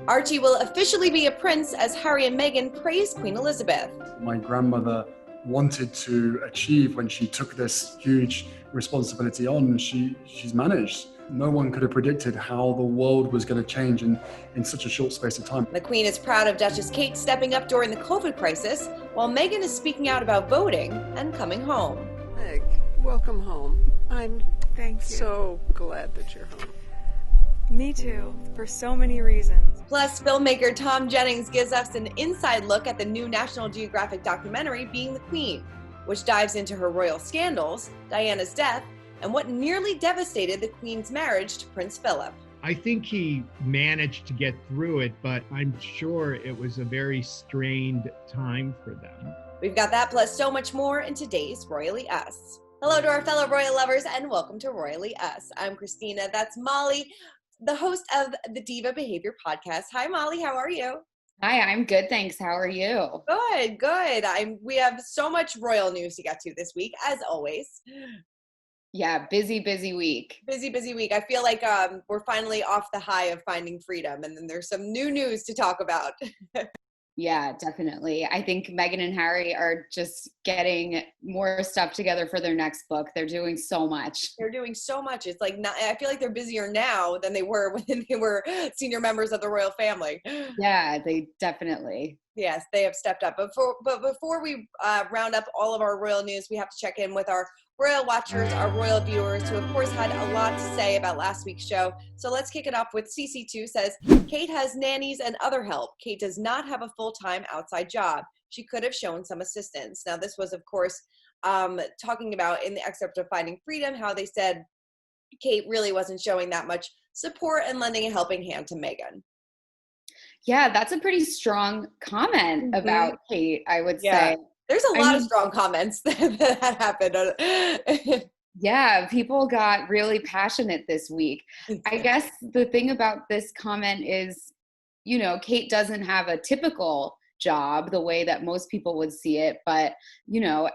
Archie will officially be a prince as Harry and Meghan praise Queen Elizabeth. My grandmother wanted to achieve when she took this huge responsibility on. She's managed. No one could have predicted how the world was going to change in such a short space of time. The Queen is proud of Duchess Kate stepping up during the COVID crisis, while Meghan is speaking out about voting and coming home. Meg, welcome home. I'm Thank you. so glad that you're home. Me too, for so many reasons. Plus, filmmaker Tom Jennings gives us an inside look at the new National Geographic documentary, Being the Queen, which dives into her royal scandals, Diana's death, and what nearly devastated the Queen's marriage to Prince Phillip. I think he managed to get through it, but I'm sure it was a very strained time for them. We've got that plus so much more in today's Royally Us. Hello to our fellow royal lovers and welcome to Royally Us. I'm Christina, that's Molly, the host of the Diva Behavior Podcast. Hi Molly, how are you? Hi, I'm good, thanks. How are you? Good. We have so much royal news to get to this week, as always. Yeah, busy week. Busy week. I feel like we're finally off the high of finding freedom, and then there's some new news to talk about. Yeah, definitely. I think Meghan and Harry are just getting more stuff together for their next book. They're doing so much. It's like I feel like they're busier now than they were when they were senior members of the royal family. Yeah, they definitely. Yes, they have stepped up. But before we round up all of our royal news, we have to check in with our royal watchers, our royal viewers, who of course had a lot to say about last week's show. So let's kick it off with CC2 says, Kate has nannies and other help. Kate does not have a full-time outside job. She could have shown some assistance. Now this was of course talking about in the excerpt of Finding Freedom, how they said Kate really wasn't showing that much support and lending a helping hand to Meghan. Yeah, that's a pretty strong comment about Kate, I would say. There's a lot of strong comments that happened. Yeah, people got really passionate this week. I guess the thing about this comment is, Kate doesn't have a typical job the way that most people would see it. But,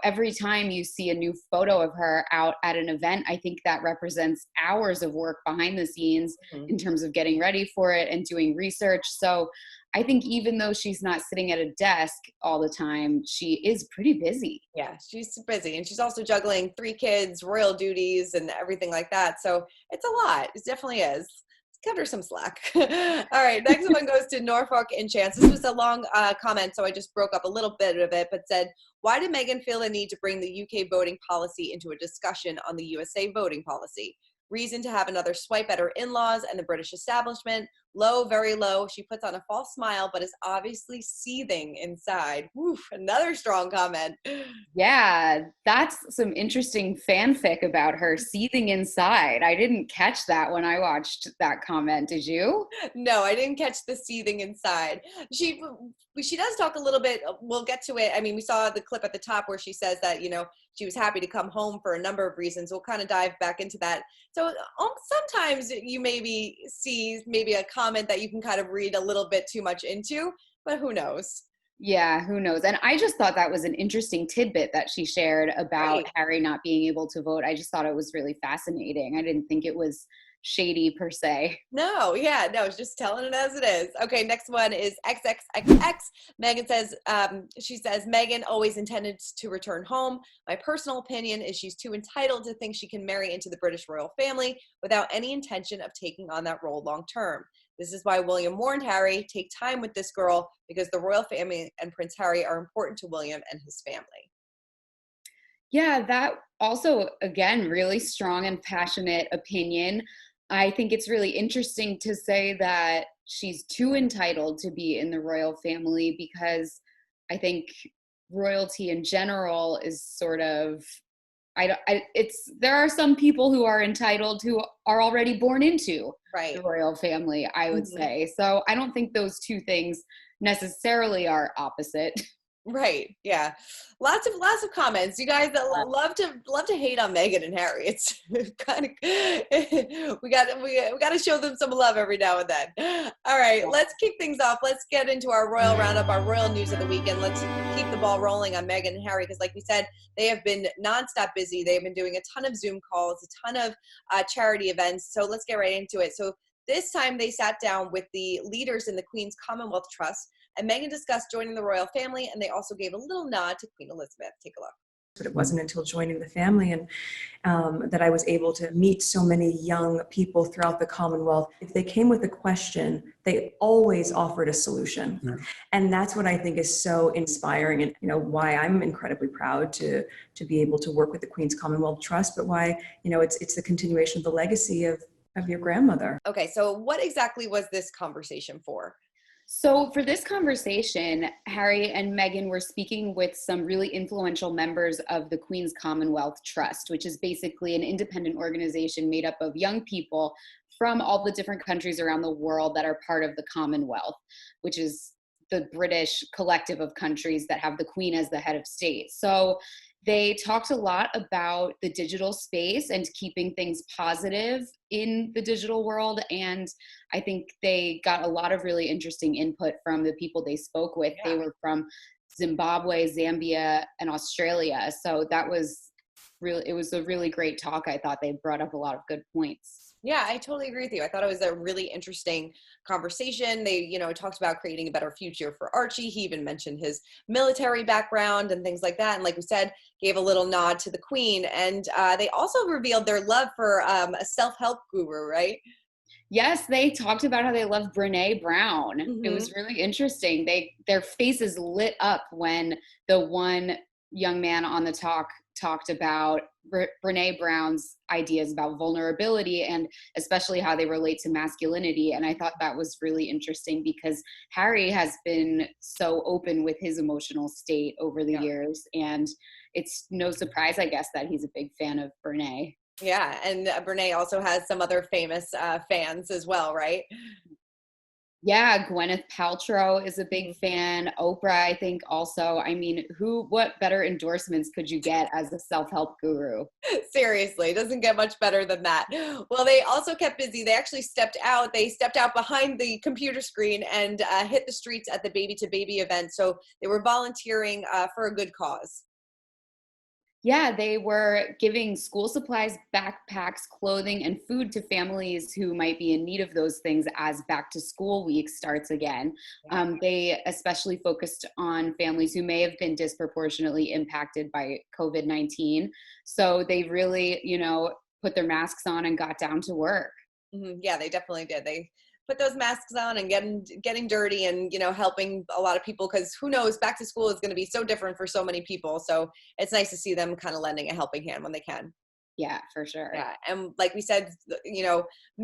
every time you see a new photo of her out at an event, I think that represents hours of work behind the scenes in terms of getting ready for it and doing research. So I think even though she's not sitting at a desk all the time, she is pretty busy. Yeah, she's busy. And she's also juggling 3 kids, royal duties, and everything like that. So it's a lot. It definitely is. Cut her some slack. All right, next one goes to Norfolk and Chance. This was a long comment, so I just broke up a little bit of it, but said, why did Meghan feel the need to bring the UK voting policy into a discussion on the USA voting policy? Reason to have another swipe at her in-laws and the British establishment. Low, very low. She puts on a false smile, but is obviously seething inside. Woof, another strong comment. Yeah, that's some interesting fanfic about her seething inside. I didn't catch that when I watched that comment. Did you? No, I didn't catch the seething inside. She does talk a little bit. We'll get to it. I mean, we saw the clip at the top where she says that, she was happy to come home for a number of reasons. We'll kind of dive back into that. So sometimes you maybe see a comment that you can kind of read a little bit too much into, but who knows? Yeah, who knows? And I just thought that was an interesting tidbit that she shared about Harry not being able to vote. I just thought it was really fascinating. I didn't think it was shady per se. No, it's just telling it as it is. Okay, next one is XXXX. Meghan says, she says, Meghan always intended to return home. My personal opinion is she's too entitled to think she can marry into the British royal family without any intention of taking on that role long term. This is why William warned Harry, take time with this girl because the royal family and Prince Harry are important to William and his family. Yeah, that also, again, really strong and passionate opinion. I think it's really interesting to say that she's too entitled to be in the royal family because I think royalty in general is sort of, there are some people who are entitled who are already born into the royal family, I would say. So I don't think those two things necessarily are opposite. Right. Yeah. Lots of comments. You guys that love to hate on Meghan and Harry. It's kind of we got to show them some love every now and then. All right, let's kick things off. Let's get into our royal roundup, our royal news of the weekend. Let's keep the ball rolling on Meghan and Harry because, like we said, they have been nonstop busy. They have been doing a ton of Zoom calls, a ton of charity events. So let's get right into it. So This time they sat down with the leaders in the Queen's Commonwealth Trust, and Meghan discussed joining the royal family, and they also gave a little nod to Queen Elizabeth. Take a look. But it wasn't until joining the family and that I was able to meet so many young people throughout the Commonwealth. If they came with a question, they always offered a solution. Yeah. And that's what I think is so inspiring, and why I'm incredibly proud to be able to work with the Queen's Commonwealth Trust, but why it's the continuation of the legacy of your grandmother. Okay, so what exactly was this conversation for? So for this conversation, Harry and Meghan were speaking with some really influential members of the Queen's Commonwealth Trust, which is basically an independent organization made up of young people from all the different countries around the world that are part of the Commonwealth, which is the British collective of countries that have the Queen as the head of state. So they talked a lot about the digital space and keeping things positive in the digital world. And I think they got a lot of really interesting input from the people they spoke with. Yeah. They were from Zimbabwe, Zambia, and Australia. So it was a really great talk. I thought they brought up a lot of good points. Yeah, I totally agree with you. I thought it was a really interesting conversation. They, talked about creating a better future for Archie. He even mentioned his military background and things like that. And like we said, gave a little nod to the Queen. And they also revealed their love for a self-help guru, right? Yes, they talked about how they love Brene Brown. Mm-hmm. It was really interesting. Their faces lit up when the one young man on the talked about Brene Brown's ideas about vulnerability and especially how they relate to masculinity. And I thought that was really interesting because Harry has been so open with his emotional state over the years. And it's no surprise, I guess, that he's a big fan of Brene. Yeah, and Brene also has some other famous fans as well, right? Yeah, Gwyneth Paltrow is a big fan. Oprah, I think, also. I mean, what better endorsements could you get as a self-help guru? Seriously, doesn't get much better than that. Well, they also kept busy. They actually stepped out. They stepped out behind the computer screen and hit the streets at the Baby to Baby event. So they were volunteering for a good cause. Yeah, they were giving school supplies, backpacks, clothing, and food to families who might be in need of those things as back to school week starts again. They especially focused on families who may have been disproportionately impacted by COVID-19. So they really, put their masks on and got down to work. Mm-hmm. Yeah, they definitely did. They put those masks on and getting dirty and, helping a lot of people, because who knows, back to school is going to be so different for so many people. So it's nice to see them kind of lending a helping hand when they can. Yeah, for sure. Yeah. And like we said,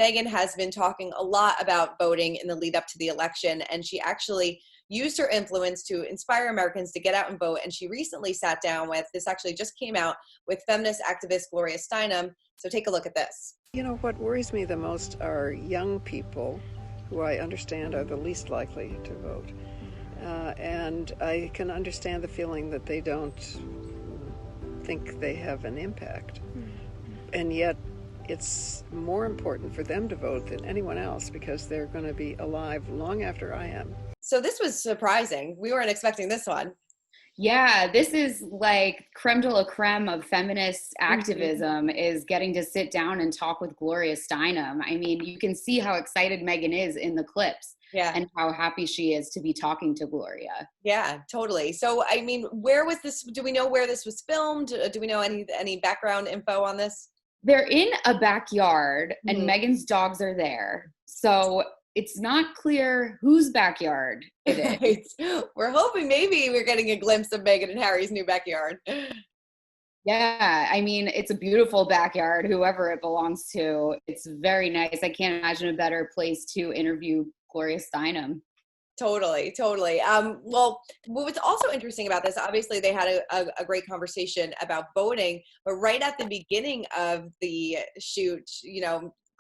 Meghan has been talking a lot about voting in the lead up to the election, and she actually used her influence to inspire Americans to get out and vote. And she recently sat down this actually just came out, with feminist activist Gloria Steinem. So take a look at this. What worries me the most are young people who I understand are the least likely to vote. And I can understand the feeling that they don't think they have an impact. And yet it's more important for them to vote than anyone else, because they're going to be alive long after I am. So this was surprising. We weren't expecting this one. Yeah, this is like creme de la creme of feminist activism, is getting to sit down and talk with Gloria Steinem. I mean, you can see how excited Meghan is in the clips. Yeah. And how happy she is to be talking to Gloria. Yeah, totally. So, I mean, where was this? Do we know where this was filmed? Do we know any background info on this? They're in a backyard and Meghan's dogs are there. So it's not clear whose backyard it is. Right. We're hoping maybe we're getting a glimpse of Meghan and Harry's new backyard. Yeah, I mean, it's a beautiful backyard, whoever it belongs to. It's very nice. I can't imagine a better place to interview Gloria Steinem. Totally. Well, what's also interesting about this, obviously they had a great conversation about voting, but right at the beginning of the shoot,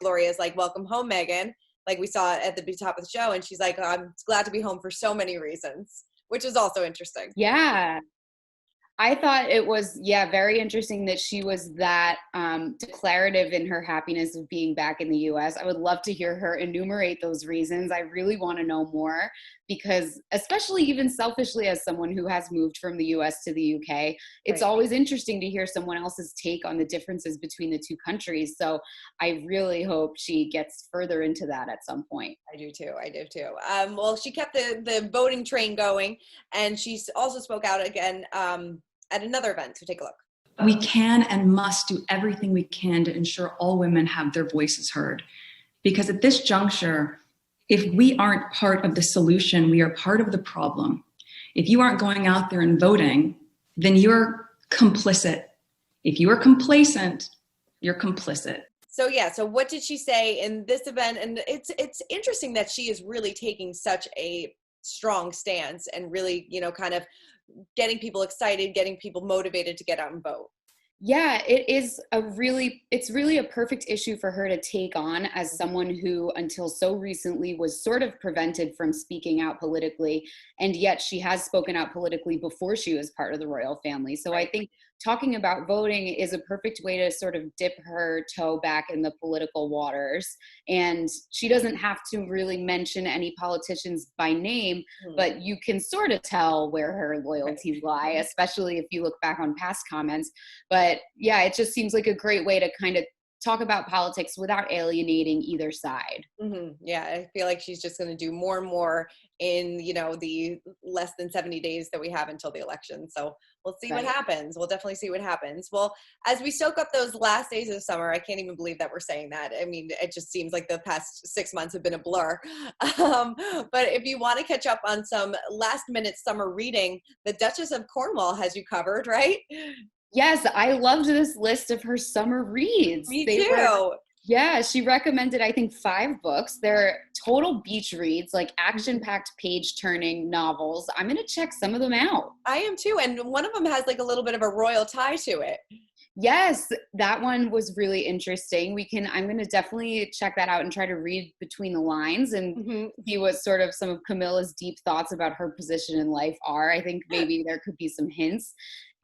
Gloria's like, "Welcome home, Meghan," like we saw at the top of the show. And she's like, "I'm glad to be home for so many reasons," which is also interesting. Yeah. I thought it was, very interesting that she was that declarative in her happiness of being back in the US. I would love to hear her enumerate those reasons. I really want to know more because, especially even selfishly as someone who has moved from the US to the UK, it's Right. always interesting to hear someone else's take on the differences between the two countries. So I really hope she gets further into that at some point. I do too. I do too. Well, she kept the voting train going, and she also spoke out again at another event. So take a look. We can and must do everything we can to ensure all women have their voices heard. Because at this juncture, if we aren't part of the solution, we are part of the problem. If you aren't going out there and voting, then you're complicit. If you are complacent, you're complicit. So yeah, so what did she say in this event? And it's interesting that she is really taking such a strong stance and really, kind of getting people excited, getting people motivated to get out and vote. Yeah, it's really a perfect issue for her to take on as someone who until so recently was sort of prevented from speaking out politically. And yet she has spoken out politically before she was part of the royal family. So I think talking about voting is a perfect way to sort of dip her toe back in the political waters. And she doesn't have to really mention any politicians by name, but you can sort of tell where her loyalties lie, especially if you look back on past comments. But yeah, it just seems like a great way to kind of talk about politics without alienating either side. Mm-hmm. Yeah, I feel like she's just going to do more and more in, the less than 70 days that we have until the election. So we'll see what happens. We'll definitely see what happens. Well, as we soak up those last days of summer, I can't even believe that we're saying that. I mean, it just seems like the past 6 months have been a blur. But if you want to catch up on some last minute summer reading, the Duchess of Cornwall has you covered, right? Yes, I loved this list of her summer reads. Me too. Yeah, she recommended, I think, 5 books. They're total beach reads, like action-packed, page-turning novels. I'm going to check some of them out. I am too. And one of them has like a little bit of a royal tie to it. Yes, that one was really interesting. I'm going to definitely check that out and try to read between the lines and see what sort of some of Camilla's deep thoughts about her position in life are. I think maybe there could be some hints.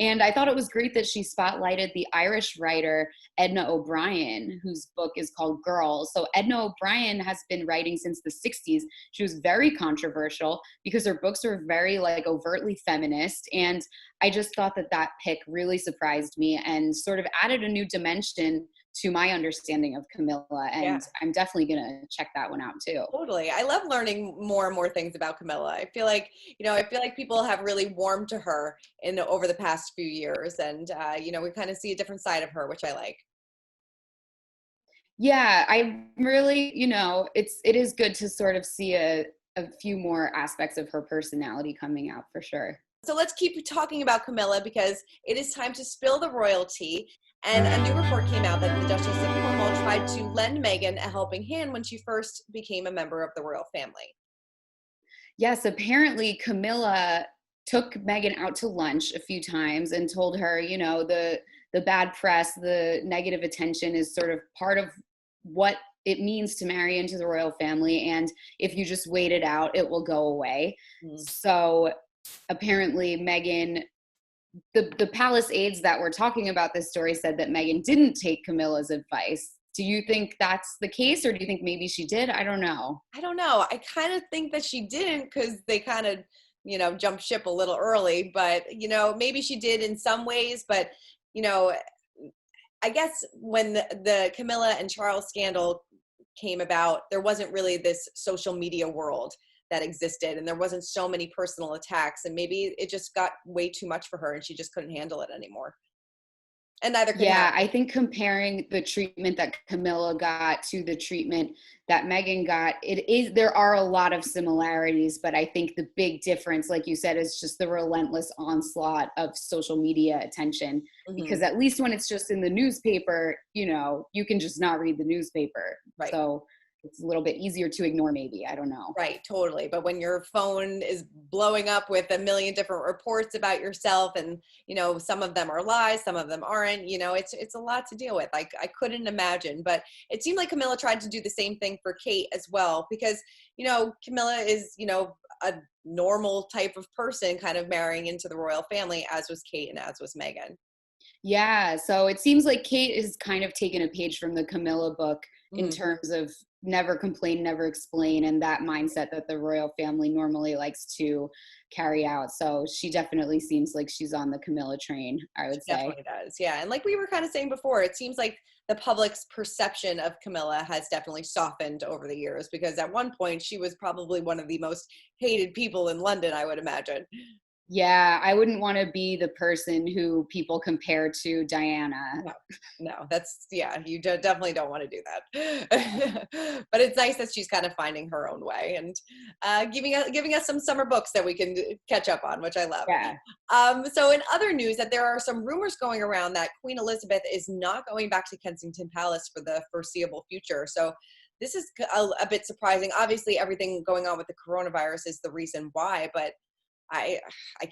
And I thought it was great that she spotlighted the Irish writer Edna O'Brien, whose book is called Girls. So Edna O'Brien has been writing since the 60s. She was very controversial because her books were very overtly feminist. And I just thought that pick really surprised me and sort of added a new dimension to my understanding of Camilla. And I'm definitely going to check that one out too. Totally. I love learning more and more things about Camilla. I feel like people have really warmed to her over the past few years. And, we kind of see a different side of her, which I like. Yeah, I really, it is good to sort of see a few more aspects of her personality coming out for sure. So let's keep talking about Camilla because it is time to spill the royal tea. And a new report came out that the Duchess of Cornwall tried to lend Meghan a helping hand when she first became a member of the royal family. Yes, apparently Camilla took Meghan out to lunch a few times and told her, the bad press, the negative attention is sort of part of what it means to marry into the royal family. And if you just wait it out, it will go away. So apparently Meghan, the palace aides that were talking about this story said that Meghan didn't take Camilla's advice. Do you think that's the case, or do you think maybe she did? I don't know. I kind of think that she didn't because they kind of, jumped ship a little early. But, maybe she did in some ways. But, I guess when the Camilla and Charles scandal came about, there wasn't really this social media world that existed, and there wasn't so many personal attacks, and maybe it just got way too much for her and she just couldn't handle it anymore. And neither could I think comparing the treatment that Camilla got to the treatment that Meghan got, there are a lot of similarities, but I think the big difference, like you said, is just the relentless onslaught of social media attention. Because at least when it's just in the newspaper, you can just not read the newspaper. Right. So it's a little bit easier to ignore, maybe. I don't know. Right, totally. But when your phone is blowing up with a million different reports about yourself, and some of them are lies, some of them aren't, it's a lot to deal with. I couldn't imagine. But it seemed like Camilla tried to do the same thing for Kate as well, because Camilla is a normal type of person kind of marrying into the royal family, as was Kate and as was Meghan. Yeah, so it seems like Kate is kind of taken a page from the Camilla book in terms of never complain, never explain, and that mindset that the royal family normally likes to carry out. So she definitely seems like she's on the Camilla train, I would say. Definitely does, yeah. And like we were kind of saying before, it seems like the public's perception of Camilla has definitely softened over the years, because at one point she was probably one of the most hated people in London, I would imagine. Yeah, I wouldn't want to be the person who people compare to Diana. No, that's, yeah, you definitely don't want to do that. But it's nice that she's kind of finding her own way and giving us some summer books that we can catch up on, which I love. Yeah. So in other news, that there are some rumors going around that Queen Elizabeth is not going back to Kensington Palace for the foreseeable future. So this is a bit surprising. Obviously, everything going on with the coronavirus is the reason why, but I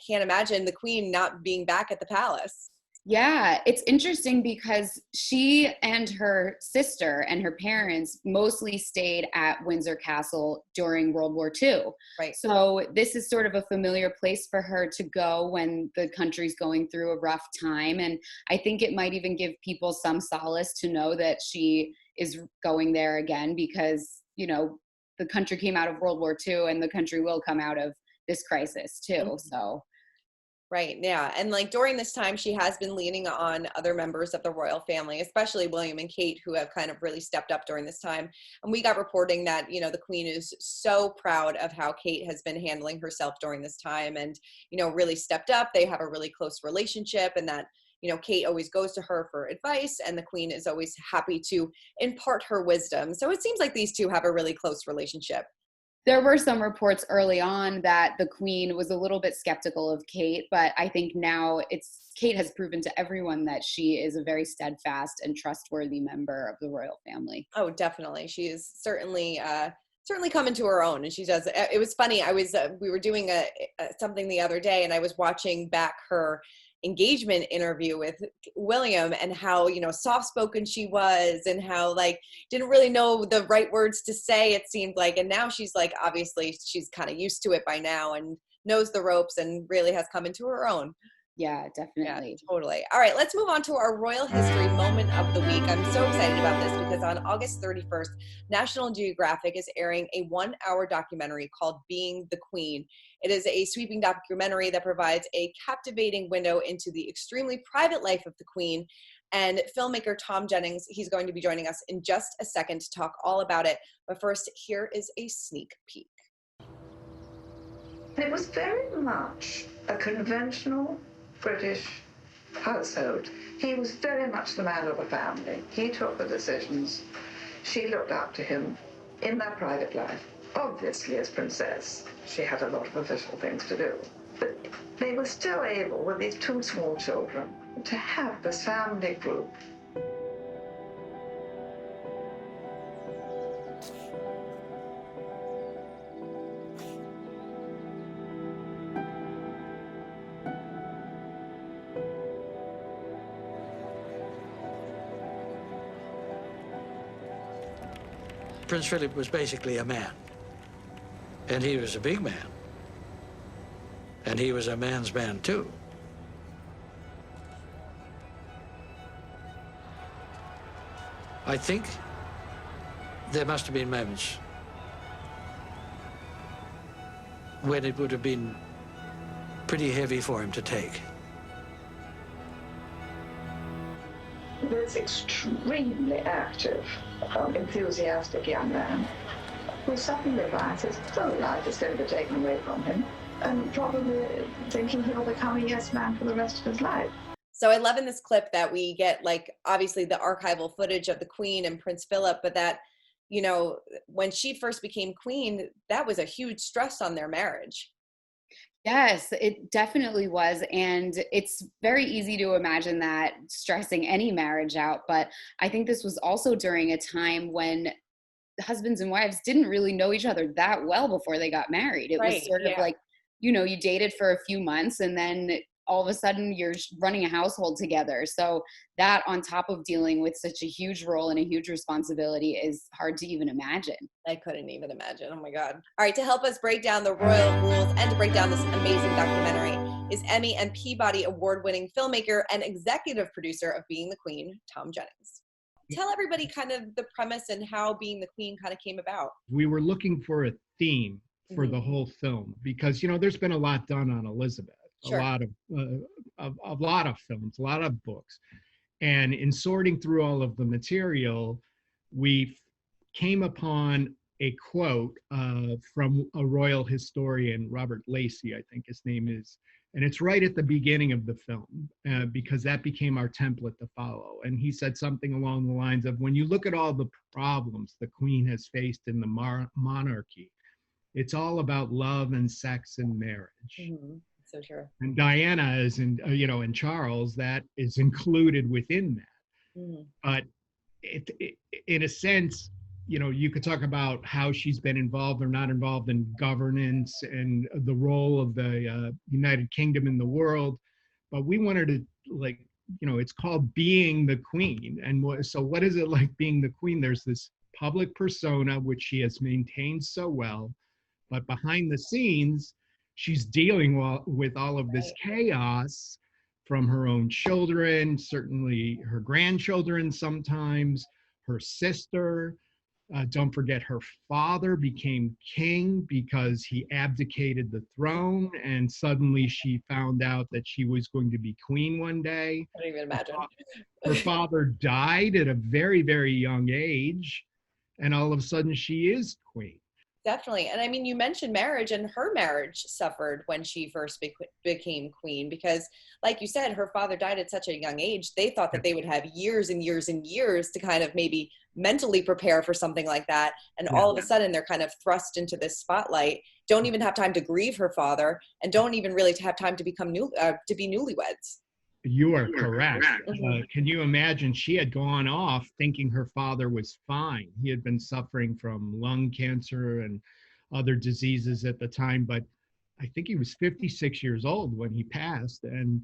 can't imagine the Queen not being back at the palace. Yeah, it's interesting because she and her sister and her parents mostly stayed at Windsor Castle during World War II. Right. So this is sort of a familiar place for her to go when the country's going through a rough time. And I think it might even give people some solace to know that she is going there again, because, you know, the country came out of World War II and the country will come out of this crisis too. So right, yeah. And like during this time, she has been leaning on other members of the royal family, especially William and Kate, who have kind of really stepped up during this time. And we got reporting that, you know, the Queen is so proud of how Kate has been handling herself during this time and, you know, really stepped up. They have a really close relationship, and that, you know, Kate always goes to her for advice, and the Queen is always happy to impart her wisdom. So it seems like these two have a really close relationship. there were some reports early on that the Queen was a little bit skeptical of Kate, but I think now Kate has proven to everyone that she is a very steadfast and trustworthy member of the royal family. Oh, definitely. She is certainly come into her own, and she does. It was funny. We were doing something the other day, and I was watching back her engagement interview with William, and how, you know, soft-spoken she was, and how like didn't really know the right words to say, it seemed like. And now she's like, obviously she's kind of used to it by now and knows the ropes and really has come into her own. Yeah, definitely. Yeah, totally. All right, let's move on to our royal history moment of the week. I'm so excited about this because on August 31st, National Geographic is airing a 1-hour documentary called Being the Queen. It is a sweeping documentary that provides a captivating window into the extremely private life of the Queen. And filmmaker Tom Jennings, he's going to be joining us in just a second to talk all about it. But first, here is a sneak peek. It was very much a conventional British household. He was very much the man of the family. He took the decisions. She looked up to him in their private life. Obviously, as princess, she had a lot of official things to do. But they were still able, with these 2 small children, to have this family group. Prince Phillip was basically a man, and he was a big man, and he was a man's man too. I think there must have been moments when it would have been pretty heavy for him to take. This extremely active, enthusiastic young man who suddenly finds his whole life is going to be taken away from him, and probably thinking he'll become a yes man for the rest of his life. So I love in this clip that we get, like, obviously the archival footage of the Queen and Prince Philip, but that, you know, when she first became queen, that was a huge stress on their marriage. Yes, it definitely was. And it's very easy to imagine that stressing any marriage out. But I think this was also during a time when husbands and wives didn't really know each other that well before they got married. It was sort of like, you know, you dated for a few months and then all of a sudden you're running a household together. So that, on top of dealing with such a huge role and a huge responsibility, is hard to even imagine. I couldn't even imagine. Oh my God. All right, to help us break down the royal rules and to break down this amazing documentary is Emmy and Peabody award-winning filmmaker and executive producer of Being the Queen, Tom Jennings. Tell everybody kind of the premise and how Being the Queen kind of came about. We were looking for a theme for the whole film because, there's been a lot done on Elizabeth, Sure. a lot of films, a lot of books. And in sorting through all of the material, we came upon a quote from a royal historian, Robert Lacey, I think his name is, and it's right at the beginning of the film because that became our template to follow. And he said something along the lines of, when you look at all the problems the Queen has faced in the monarchy, it's all about love and sex and marriage. Mm-hmm. So true. And Diana is and Charles, that is included within that. Mm-hmm. But it, in a sense, you could talk about how she's been involved or not involved in governance and the role of the United Kingdom in the world. But we wanted to, it's called Being the Queen. And so what is it like being the Queen? There's this public persona, which she has maintained so well. But behind the scenes, she's dealing with all of this chaos from her own children, certainly her grandchildren sometimes, her sister. Don't forget, her father became king because he abdicated the throne, and suddenly she found out that she was going to be queen one day. I don't even imagine. Her father died at a very, very young age, and all of a sudden she is queen. Definitely. And I mean, you mentioned marriage, and her marriage suffered when she first became queen because, like you said, her father died at such a young age. They thought that they would have years and years and years to kind of maybe mentally prepare for something like that. And all of a sudden they're kind of thrust into this spotlight, don't even have time to grieve her father, and don't even really have time to become to be newlyweds. You are correct. Can you imagine? She had gone off thinking her father was fine. He had been suffering from lung cancer and other diseases at the time, but I think he was 56 years old when he passed. And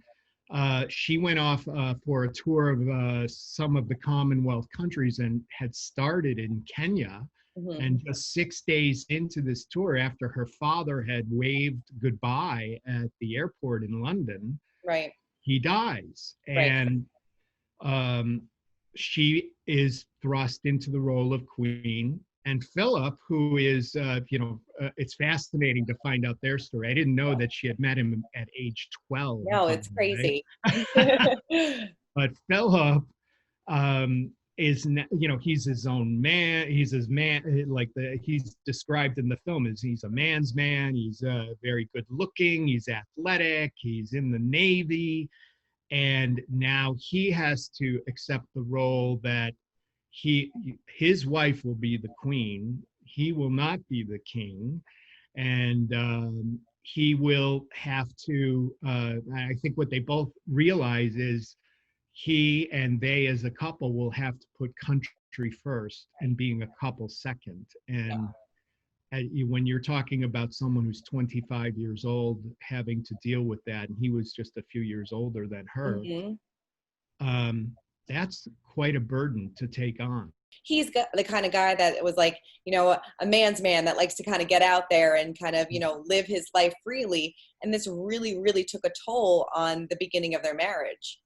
she went off for a tour of some of the Commonwealth countries and had started in Kenya. Mm-hmm. And just 6 days into this tour, after her father had waved goodbye at the airport in London, right, he dies. And she is thrust into the role of queen. And Phillip, who is, it's fascinating to find out their story. I didn't know that she had met him at age 12. No, it's crazy. But Phillip is, he's his own man. He's his man, he's described in the film as he's a man's man. He's very good looking. He's athletic. He's in the Navy. And now he has to accept the role that his wife will be the queen. He will not be the king. And he will have to, I think what they both realize is he and they as a couple will have to put country first and being a couple second. And when you're talking about someone who's 25 years old having to deal with that, and he was just a few years older than her, that's quite a burden to take on. He's the kind of guy that was like, a man's man that likes to kind of get out there and kind of, live his life freely. And this really, really took a toll on the beginning of their marriage.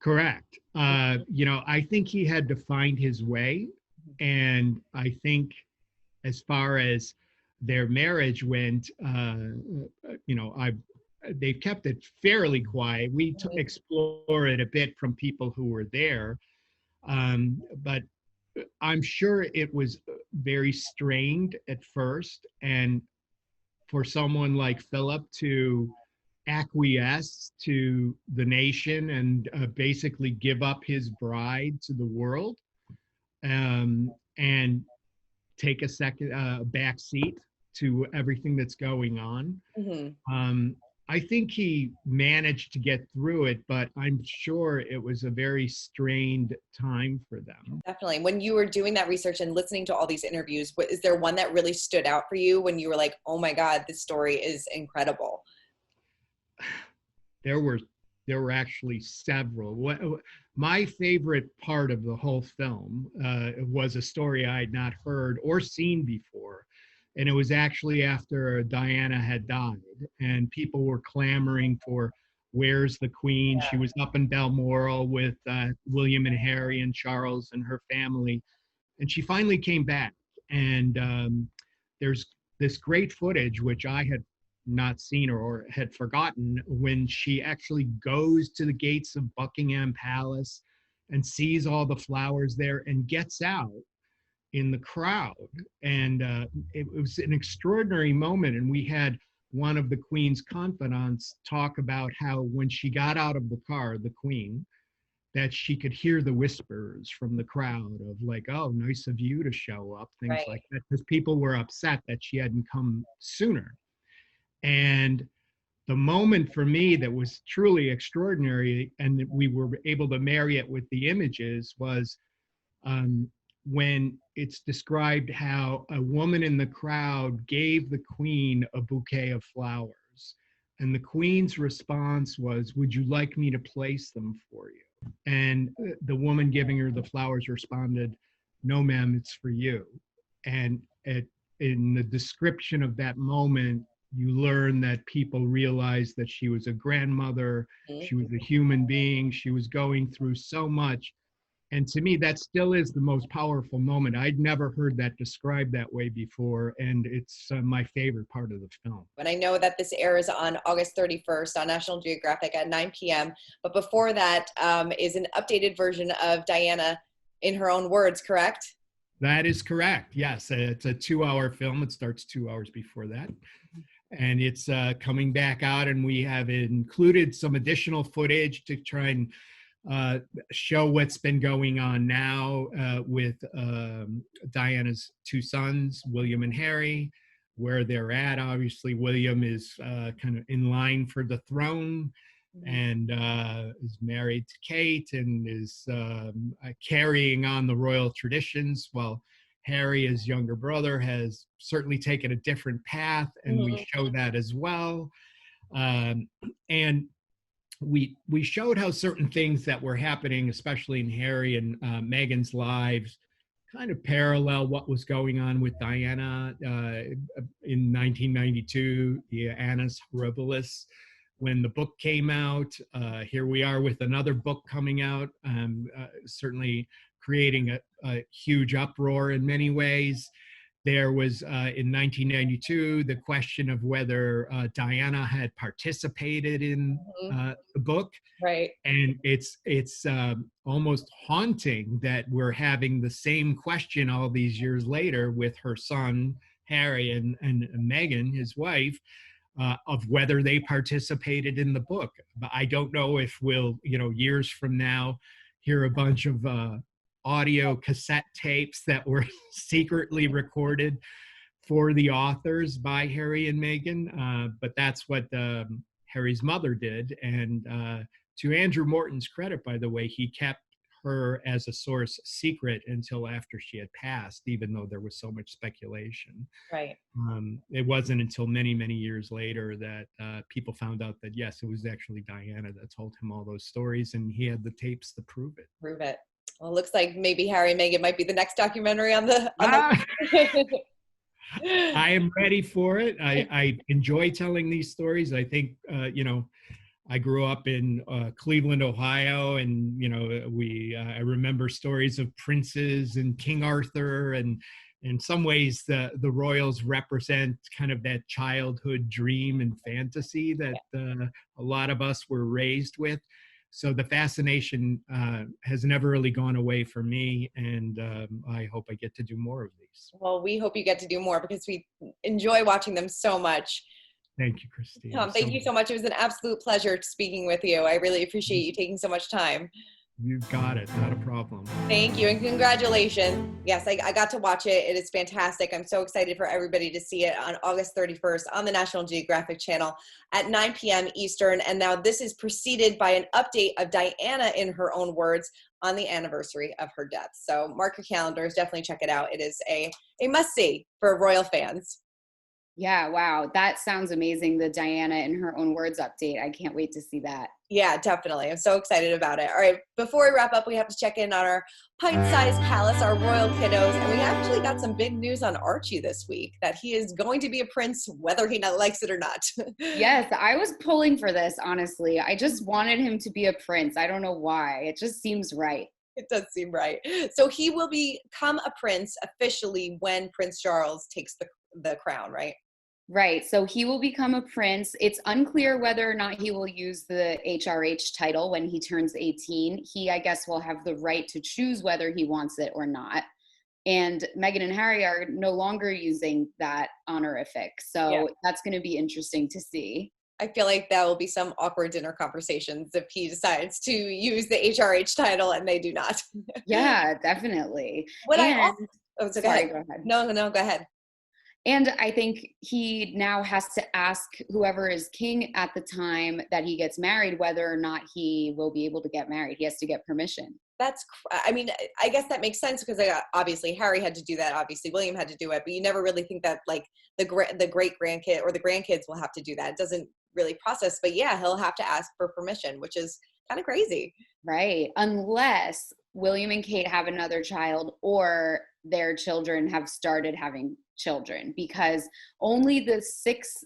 Correct. I think he had to find his way. And I think as far as their marriage went, they've kept it fairly quiet. We explore it a bit from people who were there. But I'm sure it was very strained at first. And for someone like Phillip to acquiesce to the nation and basically give up his bride to the world and take a back seat to everything that's going on. I think he managed to get through it, but I'm sure it was a very strained time for them. Definitely. When you were doing that research and listening to all these interviews, is there one that really stood out for you when you were like, oh my God, this story is incredible? there were actually several. My favorite part of the whole film was a story I had not heard or seen before. And it was actually after Diana had died, and people were clamoring for, where's the Queen? She was up in Balmoral with William and Harry and Charles and her family. And she finally came back. And there's this great footage, which I had not seen or had forgotten, when she actually goes to the gates of Buckingham Palace and sees all the flowers there and gets out in the crowd. And it was an extraordinary moment. And we had one of the Queen's confidants talk about how when she got out of the car, the Queen, that she could hear the whispers from the crowd of like, oh, nice of you to show up, things like that, because people were upset that she hadn't come sooner. And the moment for me that was truly extraordinary, and that we were able to marry it with the images, was when it's described how a woman in the crowd gave the Queen a bouquet of flowers. And the Queen's response was, would you like me to place them for you? And the woman giving her the flowers responded, no, ma'am, it's for you. And in the description of that moment, you learn that people realized that she was a grandmother, she was a human being, she was going through so much. And to me, that still is the most powerful moment. I'd never heard that described that way before, and it's my favorite part of the film. And I know that this airs on August 31st on National Geographic at 9 p.m. But before that is an updated version of Diana in her own words, correct? That is correct, yes. It's a 2-hour film. It starts 2 hours before that. And it's coming back out, and we have included some additional footage to try and show what's been going on now with Diana's two sons, William and Harry, where they're at. Obviously, William is kind of in line for the throne and is married to Kate and is carrying on the royal traditions, while Harry, his younger brother, has certainly taken a different path, and we show that as well. And we showed how certain things that were happening, especially in Harry and Meghan's lives, kind of parallel what was going on with Diana in 1992, the Annus Horribilis. When the book came out, here we are with another book coming out, certainly creating a huge uproar in many ways. There was, in 1992, the question of whether Diana had participated in the book. Right. And it's almost haunting that we're having the same question all these years later with her son, Harry, and Meghan, his wife, of whether they participated in the book. But I don't know if we'll, years from now, hear a bunch of audio cassette tapes that were secretly recorded for the authors by Harry and Meghan, but that's what Harry's mother did. And to Andrew Morton's credit, by the way, he kept her as a source secret until after she had passed, even though there was so much speculation. Right. It wasn't until many, many years later that people found out that, yes, it was actually Diana that told him all those stories, and he had the tapes to prove it. Prove it. Well, it looks like maybe Harry and Meghan might be the next documentary on the I am ready for it. I enjoy telling these stories. I think, I grew up in Cleveland, Ohio, and, I remember stories of princes and King Arthur, and in some ways the royals represent kind of that childhood dream and fantasy that a lot of us were raised with. So the fascination has never really gone away for me, and I hope I get to do more of these. Well, we hope you get to do more because we enjoy watching them so much. Thank you, Christine. Tom, thank you so much. It was an absolute pleasure speaking with you. I really appreciate you taking so much time. You got it. Not a problem. Thank you, and congratulations. Yes, I got to watch it. It is fantastic. I'm so excited for everybody to see it on August 31st on the National Geographic channel at 9 p.m. Eastern. And now this is preceded by an update of Diana in her own words on the anniversary of her death. So mark your calendars. Definitely check it out. It is a must-see for royal fans. Yeah, wow. That sounds amazing. The Diana in her own words update. I can't wait to see that. Yeah, definitely. I'm so excited about it. All right, before we wrap up, we have to check in on our pint-sized palace, our royal kiddos, and we actually got some big news on Archie this week, that he is going to be a prince whether he likes it or not. Yes, I was pulling for this, honestly. I just wanted him to be a prince. I don't know why. It just seems right. It does seem right. So he will become a prince officially when Prince Charles takes the crown, right? Right. So he will become a prince. It's unclear whether or not he will use the HRH title when he turns 18. He, I guess, will have the right to choose whether he wants it or not. And Meghan and Harry are no longer using that honorific. So that's going to be interesting to see. I feel like that will be some awkward dinner conversations if he decides to use the HRH title and they do not. Yeah, definitely. Go ahead. No, go ahead. And I think he now has to ask whoever is king at the time that he gets married whether or not he will be able to get married. He has to get permission. I mean, I guess that makes sense because obviously Harry had to do that. Obviously William had to do it, but you never really think that like the great grandkid or the grandkids will have to do that. It doesn't really process, but yeah, he'll have to ask for permission, which is kind of crazy. Right. Unless William and Kate have another child or their children have started having children, because only the 6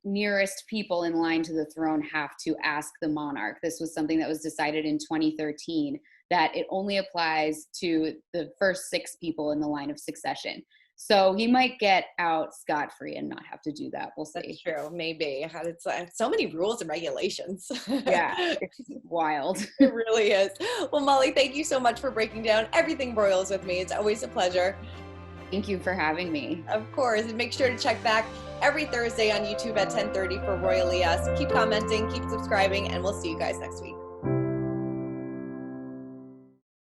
nearest people in line to the throne have to ask the monarch. This was something that was decided in 2013, that it only applies to the first 6 people in the line of succession. So he might get out scot-free and not have to do that. We'll see. That's true. Maybe. It's so many rules and regulations. Yeah, it's wild. It really is. Well, Molly, thank you so much for breaking down everything Royals with me. It's always a pleasure. Thank you for having me. Of course. And make sure to check back every Thursday on YouTube at 10:30 for Royally Us. Keep commenting, keep subscribing, and we'll see you guys next week.